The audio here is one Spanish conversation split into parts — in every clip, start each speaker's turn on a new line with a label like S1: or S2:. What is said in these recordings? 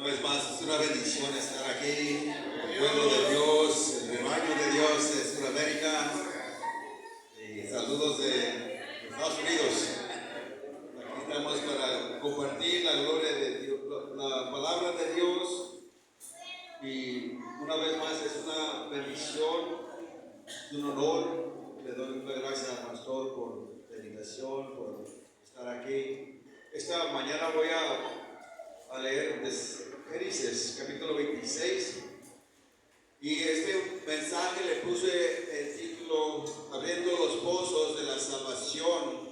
S1: Una vez más, es una bendición estar aquí, el pueblo de Dios, el rebaño de Dios de Sudamérica. Y saludos de Estados Unidos. Aquí estamos para compartir la gloria de Dios, la palabra de Dios. Y una vez más es una bendición, es un honor. Le doy muchas gracias al pastor por la invitación, por estar aquí. Esta mañana voy a leer Génesis capítulo 26, y este mensaje le puse el título Abriendo los pozos de la salvación.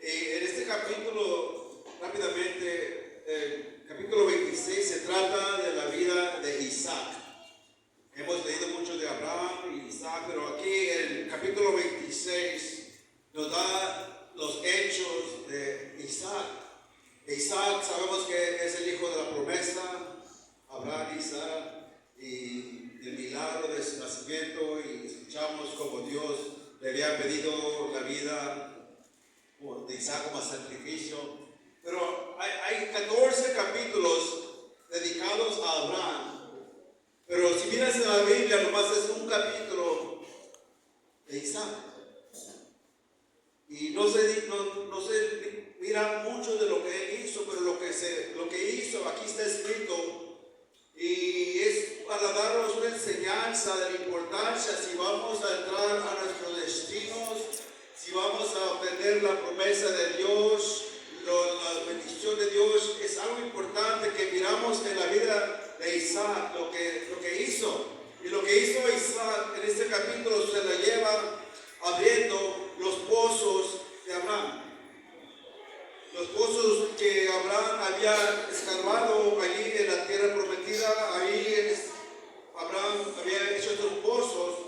S1: Y en este capítulo, rápidamente, el capítulo 26 se trata de la vida de Isaac. Hemos leído mucho de Abraham y Isaac, pero aquí el capítulo 26 nos da los hechos de Isaac. Isaac sabemos que es el hijo de la promesa, Abraham y Sara, y el milagro de su nacimiento, y escuchamos como Dios le había pedido la vida de Isaac como sacrificio. Pero hay 14 capítulos dedicados a Abraham, pero si miras en la Biblia nomás es un capítulo de Isaac. Y no se mira mucho de lo que él hizo, pero lo que hizo aquí está escrito, y es para darnos una enseñanza de la importancia si vamos a entrar a nuestros destinos, si vamos a obtener la promesa de Dios, la bendición de Dios. Es algo importante que miramos en la vida de Isaac, lo que hizo. Y lo que hizo Isaac en este capítulo se la lleva abriendo los pozos de Abraham. Los pozos que Abraham había escarbado allí en la tierra prometida, ahí Abraham había hecho estos pozos.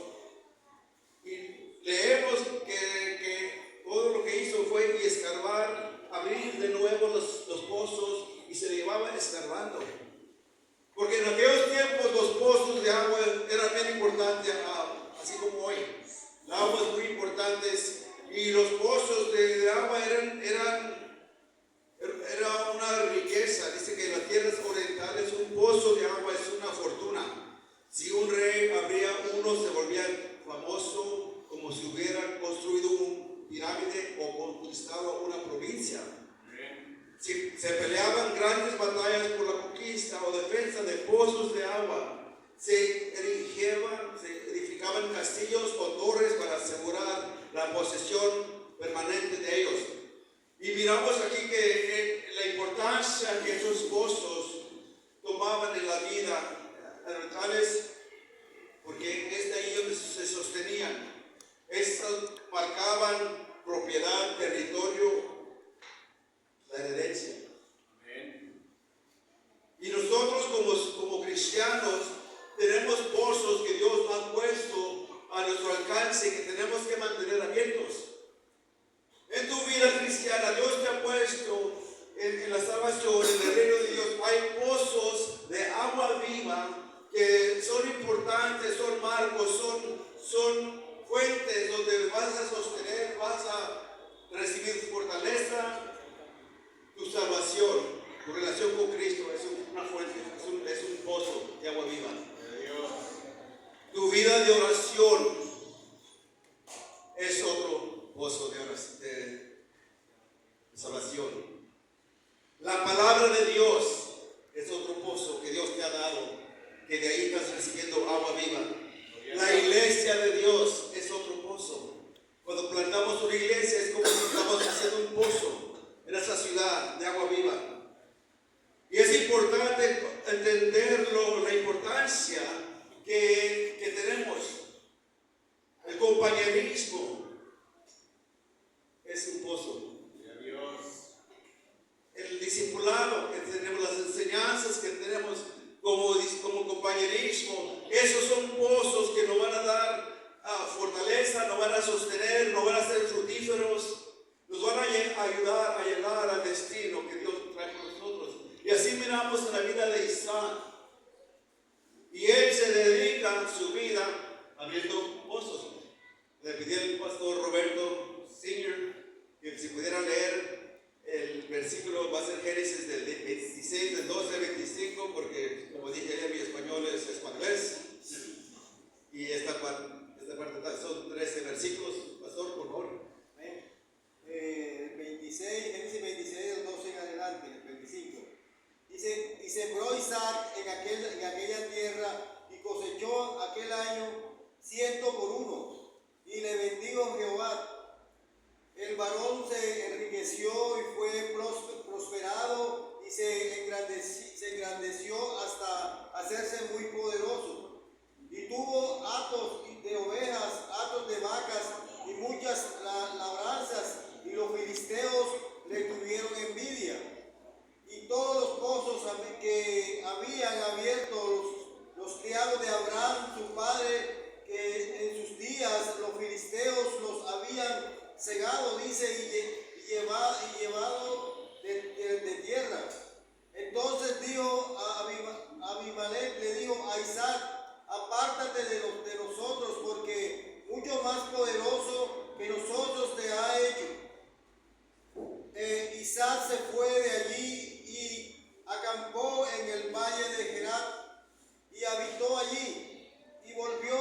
S1: Y leemos que todo lo que hizo fue escarbar, abrir de nuevo los pozos, y se llevaba escarbando. Porque en aquellos tiempos los pozos de agua eran bien importantes, así como hoy. El agua es muy importante, y los pozos de agua era una riqueza. Dice que en las tierras orientales un pozo de agua es una fortuna. Si un rey abría uno, se volvía famoso, como si hubiera construido un pirámide o conquistado una provincia. Si se peleaban grandes batallas por la conquista o defensa de pozos de agua, se edificaban castillos o torres para asegurar la posesión permanente de ellos. Y miramos aquí que la importancia que esos pozos tomaban en la vida tales, porque es de ahí donde se sostenían. Estos marcaban propiedad, territorio, la herencia. Y nosotros como cristianos tenemos pozos que Dios ha puesto a nuestro alcance, que tenemos que mantener abiertos. En tu vida cristiana, Dios te ha puesto en la salvación, en el reino de Dios. Hay pozos de agua viva que son importantes, son marcos, son fuentes donde vas a sostener, vas a recibir fortaleza. Tu salvación, tu relación con Cristo es una fuente, es un pozo de agua viva. Tu vida de oración es otro pozo de salvación. La palabra de Dios es otro pozo que Dios te ha dado, que de ahí estás recibiendo agua viva. La iglesia de Dios es otro pozo. Cuando plantamos una iglesia es como si estamos haciendo un pozo en esa ciudad de agua viva. Y es importante entenderlo, la importancia que tenemos. El compañerismo es un pozo. El discipulado que tenemos, las enseñanzas que tenemos como compañerismo, esos son pozos que nos van a dar fortaleza, nos van a sostener, nos van a ser fructíferos, nos van a ayudar a llegar al destino que Dios trae con nosotros. Y así miramos en la vida de Isaac. Y él se dedica su vida abriendo pozos. Le pedí al pastor Roberto Senior que si pudiera leer el versículo, va a ser Génesis del 26, del 12 al 25,
S2: y sembró Isaac en aquella tierra y cosechó aquel año 100 por 1. Y le bendijo Jehová. El varón se enriqueció y fue prosperado y se engrandeció hasta hacerse muy poderoso. Y tuvo hatos de ovejas, hatos de vacas y muchas labranzas, y los filisteos le tuvieron envidia. Y todos los pozos que habían abierto los criados de Abraham, su padre, que en sus días los filisteos los habían cegado, dice, y llevado de tierra. Entonces dijo a Abimelech, le dijo a Isaac: apártate de nosotros, porque mucho más poderoso que nosotros te ha hecho. Isaac se fue de allí y acampó en el valle de Gerar y habitó allí. Y volvió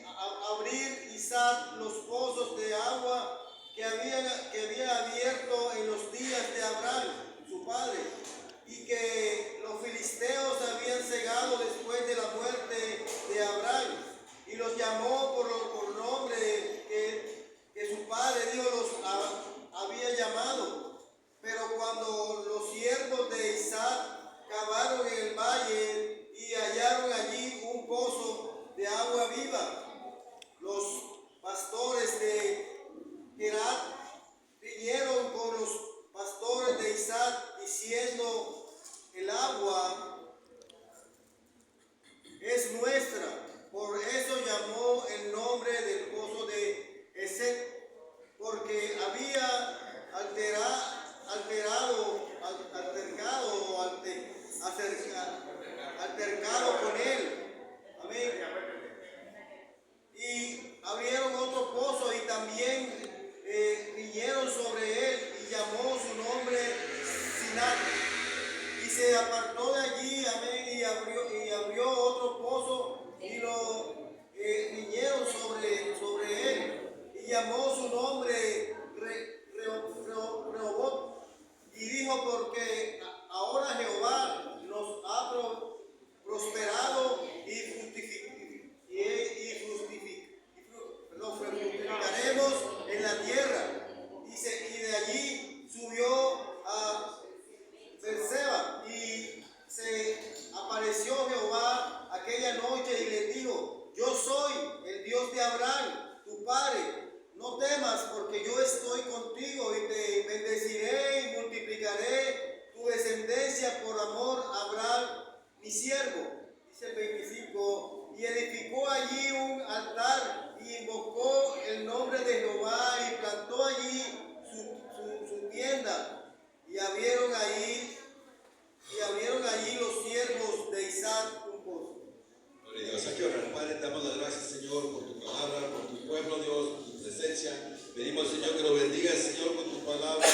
S2: a abrir Isaac los pozos de agua que había abierto en los días de Abraham, su padre, y que los filisteos habían cegado después de la muerte de Abraham, y los llamó por nombre que su padre Dios los había llamado. Pero cuando los siervos de Isaac cavaron en el valle y hallaron allí un pozo de agua viva, los pastores de Gerar vinieron con los pastores de Isaac diciendo: el agua es nuestra. Por eso llamó el nombre del pozo de Esek, porque había altercado con él. Amén. Y abrieron otro pozo y también vinieron sobre él, y llamó su nombre Sinat. Y se apartó de allí, amén, y abrió otro pozo y lo vinieron sobre él, y llamó su nombre Rehobot. Y dijo: porque ahora Jehová nos ha prosperado y lo fructificaremos en la tierra. Y de allí subió a Berseba, y se apareció Jehová aquella noche y le dijo: yo soy el Dios de Abraham, tu padre. No temas, porque yo estoy contigo y te bendeciré y multiplicaré tu descendencia por amor a Abraham, mi siervo. Dice el 25, y edificó allí un altar y invocó el nombre de Jehová y plantó allí su tienda. Y abrieron allí los siervos de Isaac un pozo.
S1: Gloria a Dios. Aquí orar, Padre, te damos las gracias, Señor, por tu palabra, por tu pueblo, Dios, por tu presencia. Pedimos, Señor, que lo bendigas, Señor, con tu palabra.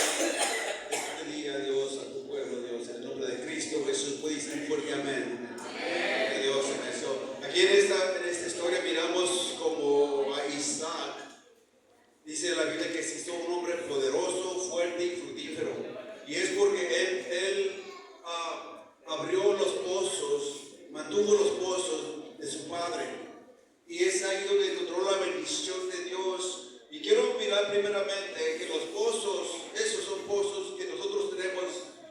S1: Este día, Dios, a tu pueblo, Dios, en el nombre de Cristo Jesús. Puedes decir fuerte amén. Amén. Dios en eso. Aquí en esta historia miramos como a Isaac. Dice la Biblia que existió un hombre poderoso, fuerte y fructífero. Y es porque él abrió los pozos, mantuvo los pozos de su padre. Y es ahí donde encontró la bendición de Dios. Y quiero mirar primeramente que los pozos, esos son pozos que nosotros tenemos,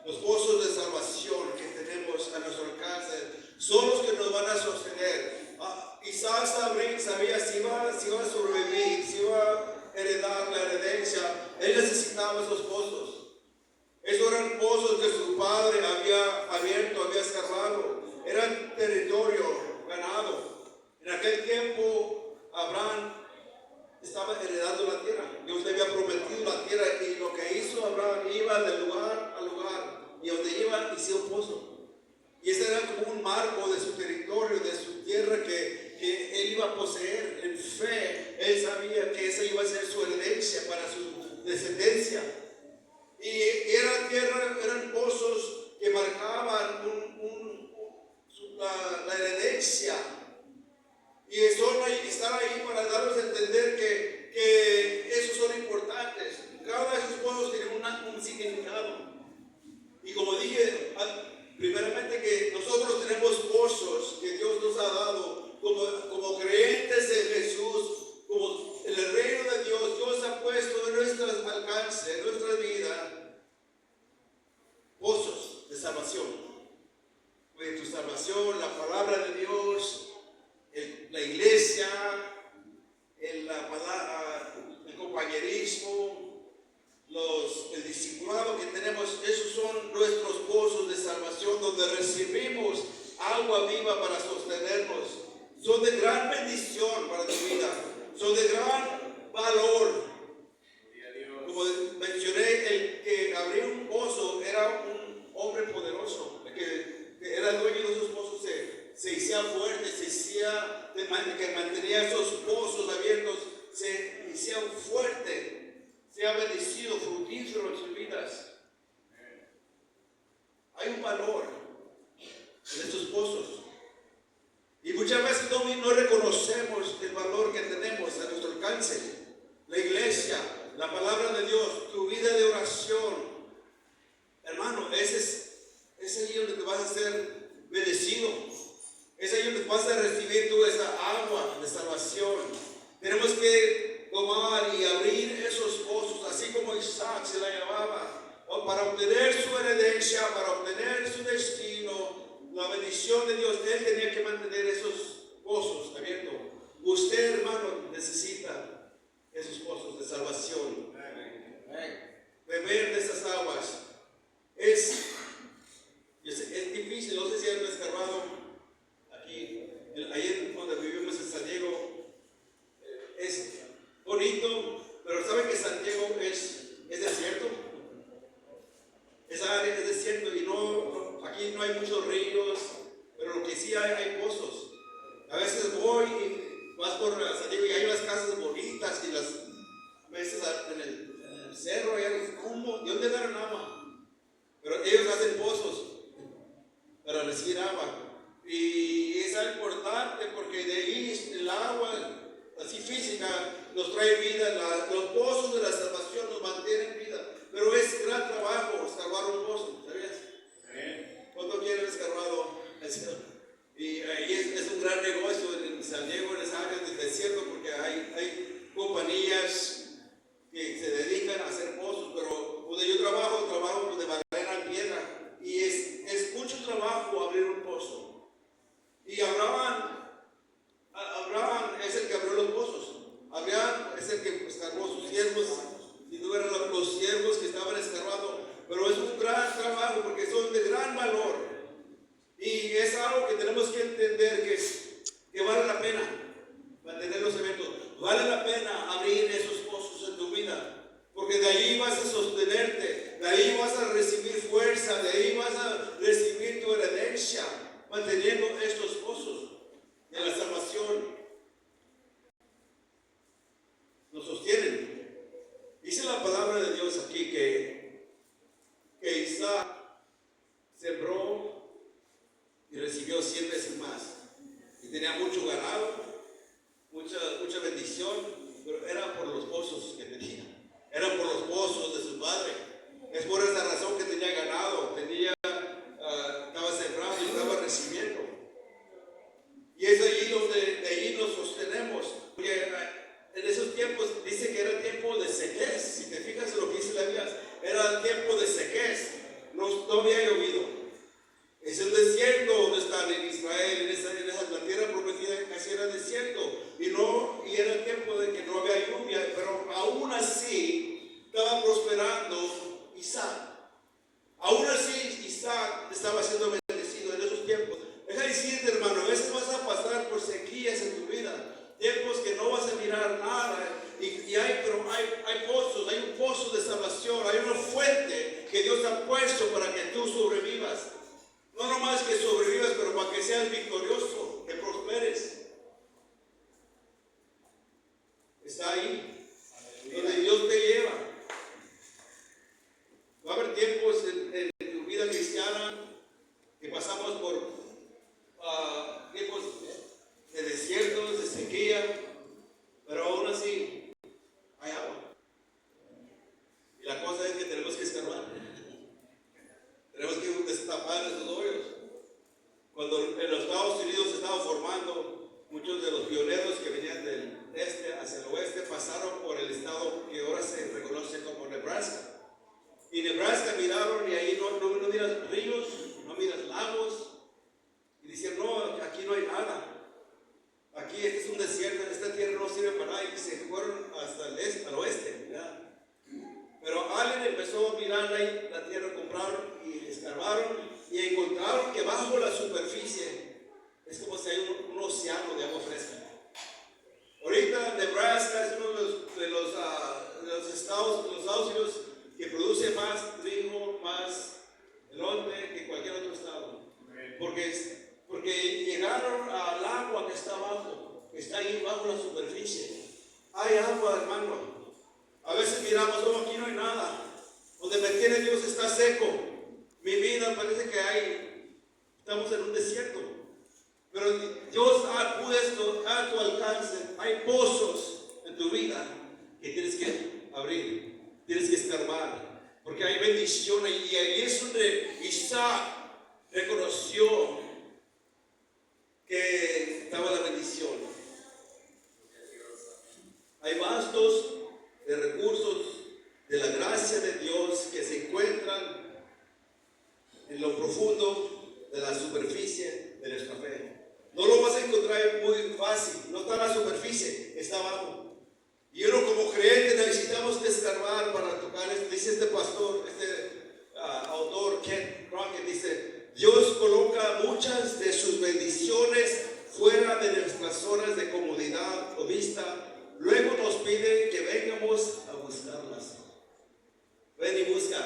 S1: los pozos de salvación que tenemos a nuestro alcance, son los que nos van a sostener. Isaac sabía si iba a sobrevivir, si iba a heredar la herencia. Él necesitaba esos pozos. Esos eran pozos que su padre había abierto, había cerrado. Eran territorio ganado. En aquel tiempo, Abraham estaba heredando la tierra. Dios le había prometido la tierra, y lo que hizo Abraham, iba de lugar a lugar, y donde iba hacía un pozo. Y ese era como un marco de su territorio, de su tierra que él iba a poseer en fe. Él sabía que esa iba a ser su herencia para su descendencia. Y eran pozos que marcaban la herencia. Y están ahí para darnos a entender que esos son importantes. Cada de esos pozos tiene un significado. Y como dije Realmente que nosotros tenemos pozos que Dios nos ha dado como creyentes de Jesús, como en el reino de Dios. Dios ha puesto en nuestro alcance, en nuestra vida, pozos de salvación. De tu salvación, la palabra de Dios, la iglesia, el compañerismo, el discipulado que tenemos. Esos son nuestros pozos de salvación donde recibimos agua viva para sostenernos. Son de gran bendición para tu vida, son de gran valor. Como mencioné, el que abrió un pozo era un hombre poderoso, el que era dueño de esos pozos, se hacía fuerte, que mantenía esos pozos abiertos, se hacía fuerte, se ha bendecido, fructífero en sus vidas. Hay un valor en estos pozos. Y muchas veces no reconocemos el valor que tenemos a nuestro alcance. La iglesia, la palabra de Dios, tu vida de oración. Hermano, es ahí donde te vas a ser bendecido. Es ahí donde vas a recibir tú esa agua de salvación. Tenemos que tomar y abrir esos pozos, así como Isaac se la llevaba, para obtener su herencia, para obtener su destino, la bendición de Dios. Él tenía que mantener esos pozos abiertos. Usted, hermano, necesita esos pozos de salvación. Beber de esas aguas es difícil. No sé si han escarbado aquí, ahí donde vivimos en San Diego. Es bonito, pero ¿saben que San Diego es desierto? Esa área es desierto y aquí no hay muchos ríos, pero lo que sí hay pozos. A veces voy y vas por San Diego y hay unas casas bonitas y a veces en el cerro hay algo. ¿Cómo? ¿De dónde agarran agua? Pero ellos hacen pozos para recibir agua. Y es algo importante porque de ahí el agua, así física, nos trae vida. Los pozos de la salvación nos mantienen vida. Pero es gran trabajo escarbar un pozo, ¿sabías? ¿Cuánto quieren escarbado? Y ahí es un gran negocio en San Diego, en esa área del desierto, porque hay compañías que se dedican a hacer pozos, pero donde yo trabajo de madera en piedra, y es mucho trabajo abrir un pozo. Y Abraham es el que abrió los pozos. Abraham es el que escarbó sus siervos, y no eran los siervos que estaban escarbando, pero es un gran trabajo porque son de gran valor. Y es algo que tenemos que entender que vale la pena mantener los eventos. Vale la pena abrir esos pozos en tu vida, porque de ahí vas a sostenerte, de ahí vas a recibir fuerza, de ahí vas a recibir tu herencia, manteniendo estos pozos de la salvación. Nos sostienen. Dice la palabra de Dios aquí que Isaac sembró y recibió 100 veces más. Y tenía mucho ganado, mucha bendición, pero era por los pozos que tenía. Era por los pozos de su padre. Es por esa razón que tenía ganado, estaba sembrado y estaba recibiendo. Y es allí donde de allí nos sostenemos. Porque en esos tiempos dice que era tiempo de sequez. Si te fijas en lo que dice la Biblia, era tiempo de sequez. No había llovido. Es el desierto donde están en Israel, en la tierra prometida, casi era desierto. Y era el tiempo de que no había lluvia, pero aún así estaba prosperando Isaac. Aún así Isaac estaba siendo bendecido en esos tiempos. Deja decirte, hermano, a veces vas a pasar por sequías en tu vida, tiempos que no vas a mirar nada. Pero hay pozos, hay un pozo de salvación, hay una fuente que Dios ha puesto para que tú sobrevivas. No nomás que sobrevivas, pero para que seas victorioso, que prosperes. Está ahí, donde Dios te lleva. Va a haber tiempos en tu vida cristiana que pasamos por tiempos de desiertos, de sequía, pero aún así hay agua. Y la cosa es que tenemos que escarbar. Tenemos que destapar esos hoyos. en los Estados Unidos se estaban formando, muchos de los pioneros que venían del este hacia el oeste pasaron por el estado que ahora se reconoce como Nebraska. Y Nebraska miraron y ahí no miras ríos, no miras lagos. Y decían, no, aquí no hay nada. Aquí este es un desierto, esta tierra no sirve para nada. Y se fueron hasta el este, al oeste, ¿verdad? Pero alguien empezó a mirar ahí la tierra, compraron y escarbaron y encontraron que bajo la superficie es como si hay un océano de agua fresca. Ahorita Nebraska es uno de los estados Unidos que produce más trigo, más elote que cualquier otro estado. Porque llegaron al agua que está abajo, que está ahí bajo la superficie. Hay agua, hermano. A veces miramos, oh, aquí no hay nada. Donde me tiene Dios está seco. Mi vida parece que estamos en un desierto. Pero Dios ha puesto a tu alcance. Hay pozos en tu vida que tienes que abrir. Tienes que escarbar. Porque hay bendición. Y ahí es donde Isaac reconoció que estaba la bendición. Hay bastos de recursos de la gracia de Dios que se encuentran en lo profundo de la superficie de nuestra fe. No lo vas a encontrar muy fácil, no está en la superficie, está abajo. Y uno como creyente necesitamos escarbar para tocar esto. Dice este pastor, autor Ken Crockett, dice, Dios coloca muchas de sus bendiciones fuera de nuestras zonas de comodidad o vista. Luego nos pide que vengamos a buscarlas. Ven y busca,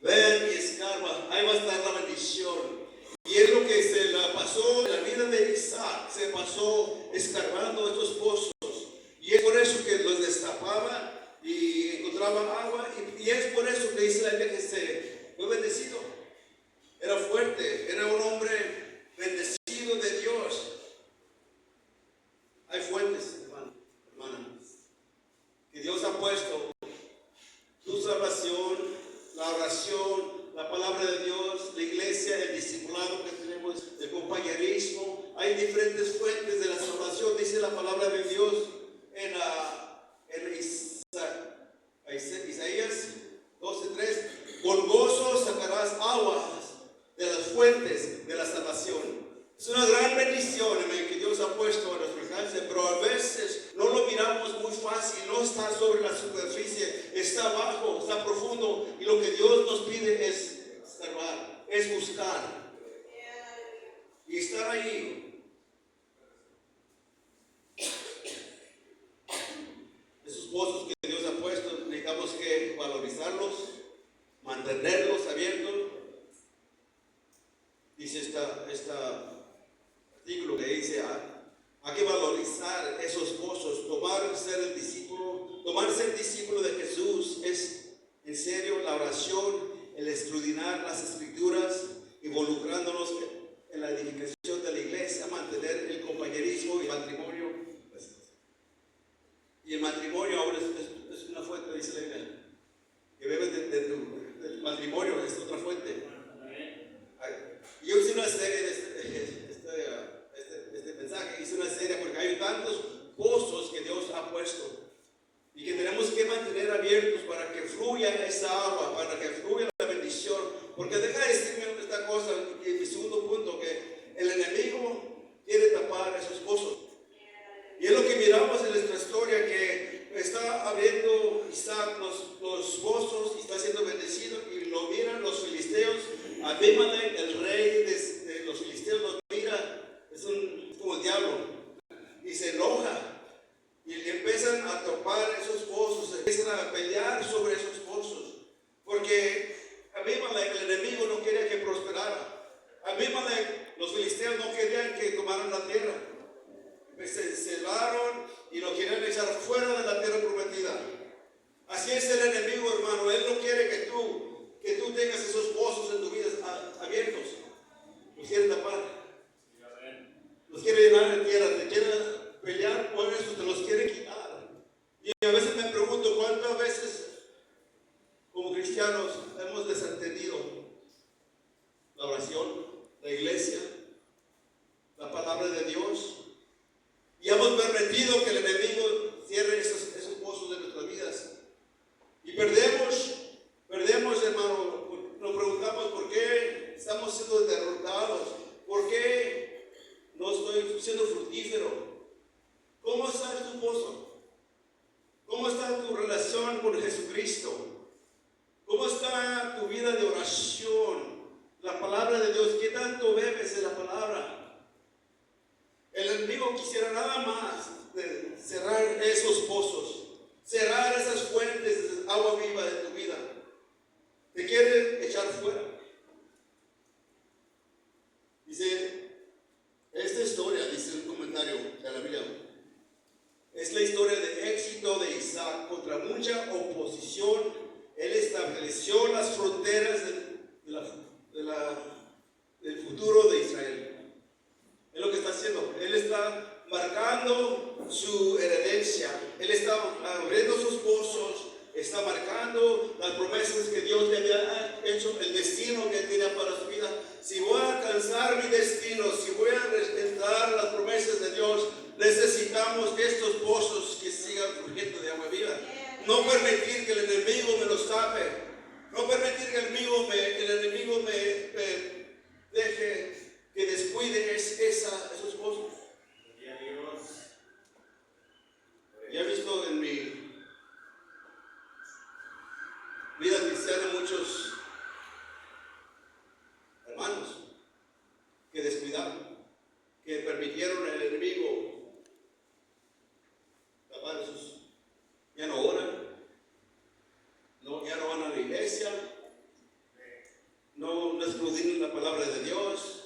S1: ven y escarba, ahí va a estar la bendición. Y es lo que se la pasó en la vida de Isaac, se pasó escarbando estos pozos. Y es por eso que los destapaba y encontraba agua. Y es por eso que dice la Biblia que se fue bendecido. Era fuerte, era un hombre bendecido de Dios. Hay fuentes, hermano, hermana, que Dios ha puesto. Tu salvación, la oración, la palabra de Dios, la iglesia, el discipulado que tenemos, el compañerismo. Hay diferentes fuentes de la salvación, dice la palabra de Dios en Isaías 12:3. Con gozo sacarás aguas de las fuentes de la salvación. Es una gran bendición que Dios ha puesto a nuestro alcance, pero a veces no lo miramos muy fácil, no está sobre la superficie, está abajo, está profundo, y lo que Dios nos pide es observar, es buscar y estar ahí. Esos pozos que Dios ha puesto, necesitamos que valorizarlos, mantenerlos abiertos. Dice este artículo que dice, hay que valorizar esos pozos, tomar ser discípulo de Jesús es en serio la oración, el estudiar las escrituras, involucrándonos en la edificación de la iglesia, mantener el compañerismo y el matrimonio. Y el matrimonio ahora es una fuente, dice la Biblia, que bebes del matrimonio, es otra fuente. Yo hice una serie de este mensaje, hice una serie porque hay tantos pozos que Dios ha puesto y que tenemos que mantener abiertos para que fluya esa agua, para que fluya la bendición. Porque deja de decirme esta cosa, y mi segundo punto, que el enemigo quiere tapar esos pozos. Y es lo que miramos en nuestra historia, que está abriendo Isaac los pozos y está siendo bendecido, y lo miran los filisteos. Abimelech, el rey de los filisteos, los mira, es como el diablo, y se enoja. Y empiezan a topar esos pozos, empiezan a pelear sobre esos pozos. Porque Abimelech, el enemigo, no quería que prosperara. Abimelech, los filisteos no querían que tomaran la tierra. Se cebaron y lo querían echar fuera de la tierra prometida. Así es el enemigo, hermano. Él no quiere que tú tengas esos pozos en tu vida abiertos. Los quiere tapar. Los quiere llenar de tierra. Te quiere pelear por eso, te los quiere quitar. Y a veces me pregunto cuántas veces como cristianos hemos desentendido la oración, la iglesia, siendo fructífero? ¿Cómo está tu pozo? ¿Cómo está tu relación con Jesucristo? ¿Cómo está tu vida de oración? La palabra de Dios, ¿qué tanto bebes de la palabra? El enemigo quisiera nada más de cerrar esos pozos, cerrar esas fuentes de agua viva de tu vida. Te quiere echar fuera. Dice, esta historia, dice el comentario de la Biblia, es la historia de éxito de Isaac contra mucha oposición. Él estableció las fronteras del futuro de Israel. Es lo que está haciendo. Él está marcando su herencia. Él está abriendo sus pozos. Está marcando las promesas que Dios le había hecho, el destino que él tenía para su vida. Si voy a alcanzar mi destino, si voy a respetar las promesas de Dios, necesitamos estos pozos que sigan fluyendo de agua viva. No permitir que el enemigo me los tape. No permitir que el enemigo me deje que descuide esos pozos. Ya he visto en mi vida cristiana muchos hermanos que descuidaron, que permitieron al enemigo tapar sus, ya no oran, ya no van a la iglesia, no escudriñan la palabra de Dios,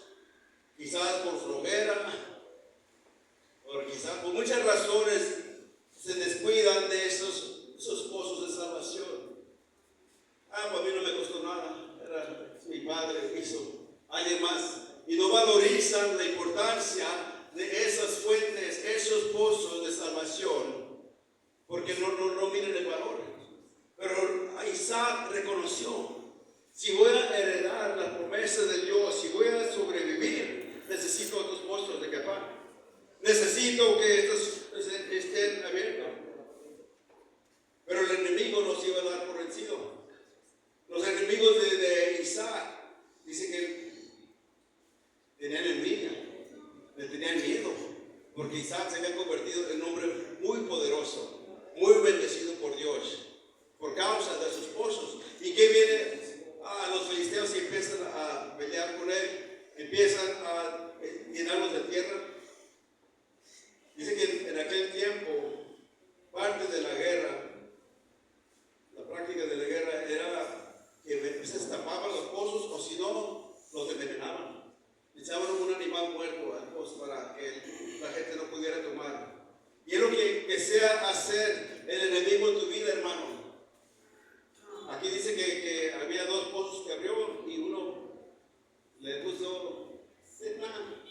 S1: quizás por flojera, o quizás por muchas razones se descuidan de esos pozos de salvación. Pues a mí no me costó nada, era mi padre, hizo alguien más, y no valorizan la importancia de esas fuentes, esos pozos de salvación, porque no miren el valor. Pero Isaac reconoció, si voy a heredar las promesas de Dios, si voy a sobrevivir, necesito otros pozos de capa. Necesito que estos estén abiertos. Pero el enemigo nos iba a dar por vencido. Los enemigos de Isaac, dice que tenían envidia, le tenían miedo, porque Isaac se había convertido en un hombre muy poderoso, muy bendecido por Dios, por causa de sus pozos. ¿Y qué viene? Los filisteos empiezan a pelear con él, empiezan a llenarlos de tierra. Dice que en aquel tiempo, parte de la guerra, la práctica de la guerra era que se tapaban los pozos, o si no, los envenenaban. Echaban un animal muerto al pozo para que la gente no pudiera tomar. Y es lo que desea hacer el enemigo en tu vida, hermano. Aquí dice que había dos pozos que abrió y uno le puso Setna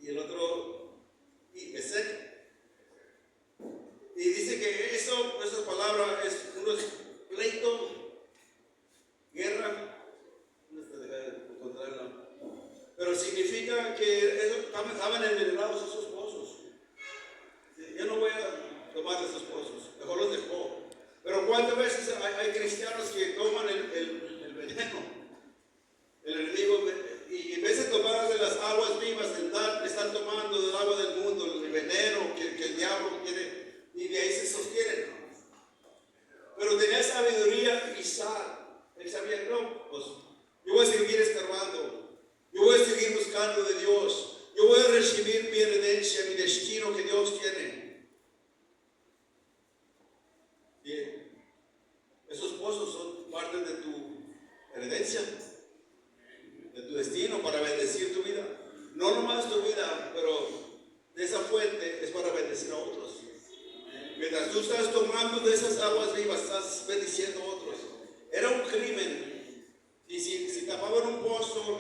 S1: y el otro Esek. Y dice que esa palabra es pleito, guerra, no se deja de encontrarla, pero significa que estaban envenenados esos pozos. Yo no voy a tomar esos pozos, mejor los dejó. Pero ¿cuántas veces hay cristianos que toman el veneno? El enemigo, y en vez de tomar de las aguas vivas, están tomando del agua del mundo, el veneno que el diablo quiere, y de ahí se sostienen. Pero tenía sabiduría Isaac. Él sabía, no, pues yo voy a seguir escarbando, yo voy a seguir buscando de Dios, yo voy a recibir mi herencia, mi destino que Dios tiene. Bien, esos pozos son parte de tu herencia, de tu destino para bendecir tu vida. No nomás tu vida, pero de esa fuente es para bendecir a otros. Mientras tú estás tomando de esas aguas vivas, estás bendiciendo a otros. Era un crimen. Y si tapaban un pozo,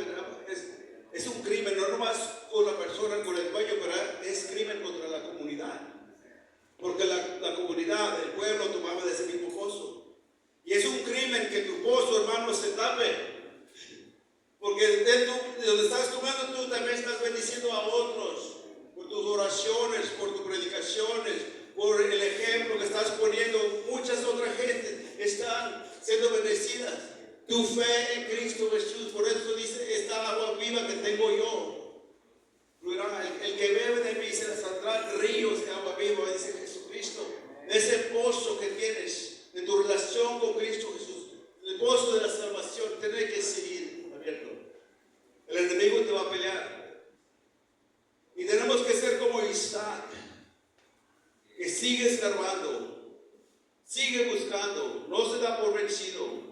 S1: es un crimen, no nomás con la persona, con el dueño, pero es crimen contra la comunidad. Porque la comunidad, el pueblo tomaba de ese mismo pozo. Y es un crimen que tu pozo, hermano, se tape. Porque de donde estás tomando tú también estás bendiciendo a otros. Por tus oraciones, por tus predicaciones, por el ejemplo que estás poniendo. Muchas otras gente están siendo bendecidas. Tu fe en Cristo Jesús. Por eso dice, esta agua viva que tengo yo. El te va a pelear. Y tenemos que ser como Isaac, que sigue escarbando, sigue buscando, no se da por vencido.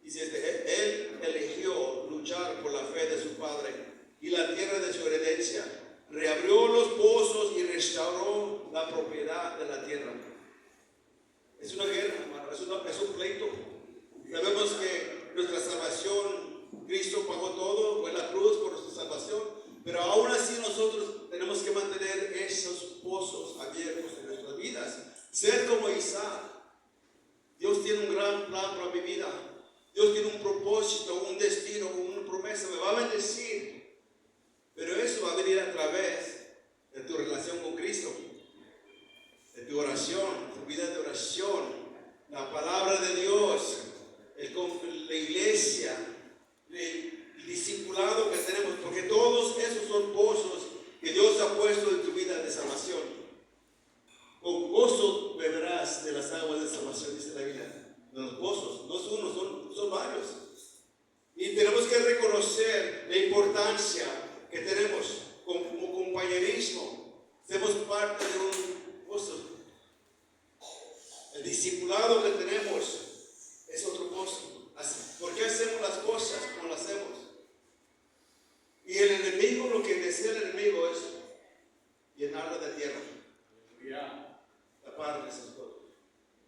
S1: Dice, él eligió luchar por la fe de su padre y la tierra de su herencia. Reabrió los pozos y restauró la propiedad de la tierra. Es una guerra, hermano, es un pleito. Sabemos que nuestra salvación, Cristo pagó todo, fue la cruz por nuestra salvación, pero aún así nosotros tenemos que mantener esos pozos abiertos en nuestras vidas. Ser como Isaac. Dios tiene un gran plan para mi vida. Dios tiene un propósito, un destino, una promesa. Me va a bendecir. Pero eso va a venir a través de tu relación con Cristo, de tu oración, tu vida de oración, la palabra de Dios, la iglesia, el discipulado que tenemos, porque todos esos son pozos que Dios ha puesto en tu vida de salvación. Con gozo beberás de las aguas de salvación, dice la Biblia. De los pozos, no es uno, son varios. Y tenemos que reconocer la importancia que tenemos como compañerismo. Somos parte de un pozo. El discipulado que tenemos es otro pozo. ¿Por qué hacemos las cosas como las hacemos? Y el enemigo, lo que desea el enemigo es llenarla de tierra, tapar esas cosas.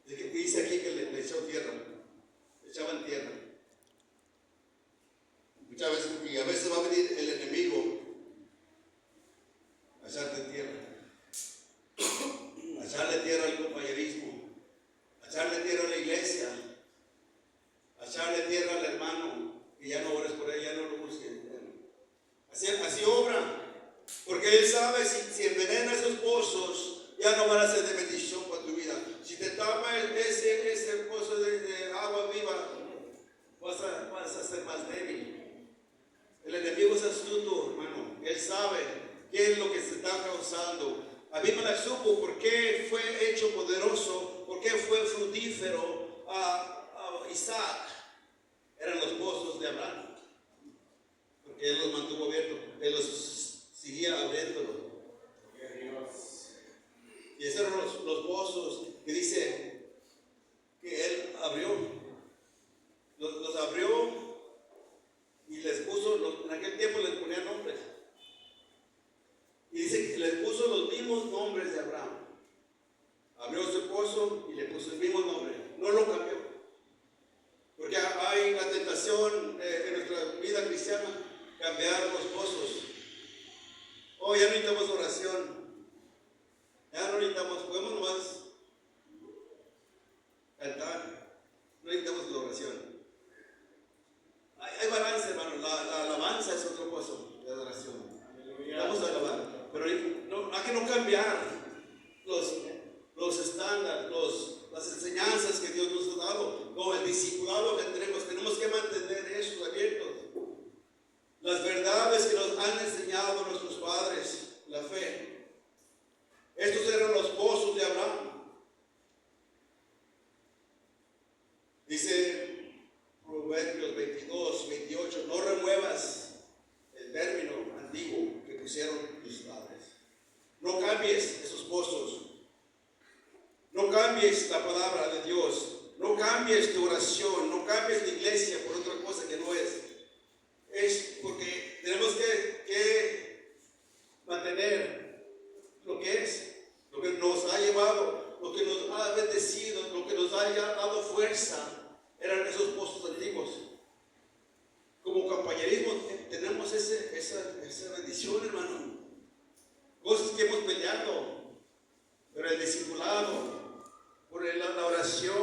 S1: Dice aquí que le echó tierra, le echaban tierra. Muchas veces, y a veces va a venir el enemigo a echarte tierra, a echarle tierra al compañerismo, a echarle tierra a la iglesia, a echarle tierra al hermano, y ya no ores por él, ya no lo busques. Así obra, porque él sabe si envenena esos pozos, ya no van a ser de bendición para tu vida. Si te tapa ese pozo de agua viva, vas a ser más débil. El enemigo es astuto, hermano. Él sabe qué es lo que se está causando. Abimelech supo por qué fue hecho poderoso, por qué fue fructífero a Isaac. Eran los pozos de Abraham, porque él los mantuvo abiertos, él los seguía abriéndolos. Y esos eran los pozos que dice que él abrió. Los abrió y les puso, en aquel tiempo les ponía nombres. Y dice que les puso los mismos nombres de Abraham. Abrió su pozo y le puso el mismo nombre. No lo cambió. Porque hay la tentación en nuestra vida cristiana, cambiar los pozos. Oh, ya no necesitamos oración. Ya no necesitamos, podemos nomás cantar, no necesitamos la oración. Hay balance, hermano, la alabanza es otro pozo de adoración. Vamos a alabar, pero hay que no cambiar los estándares, las enseñanzas que Dios nos ha dado, no, el discipulado que tenemos que mantener eso abiertos. Las verdades que nos han enseñado nuestros padres, la fe. Estos eran los pozos de Abraham. Dice Proverbios 22, 28, no remuevas el término antiguo que pusieron tus padres. No cambies esos pozos. No cambies la palabra de Dios. No cambies tu oración. No cambies la iglesia por otra cosa que no es. Es porque tenemos que mantener lo que es, lo que nos ha llevado, lo que nos ha bendecido, lo que nos ha dado fuerza, eran esos pozos antiguos. Como compañerismo tenemos esa bendición, hermano. Cosas que hemos peleado, pero el discipulado, por la oración,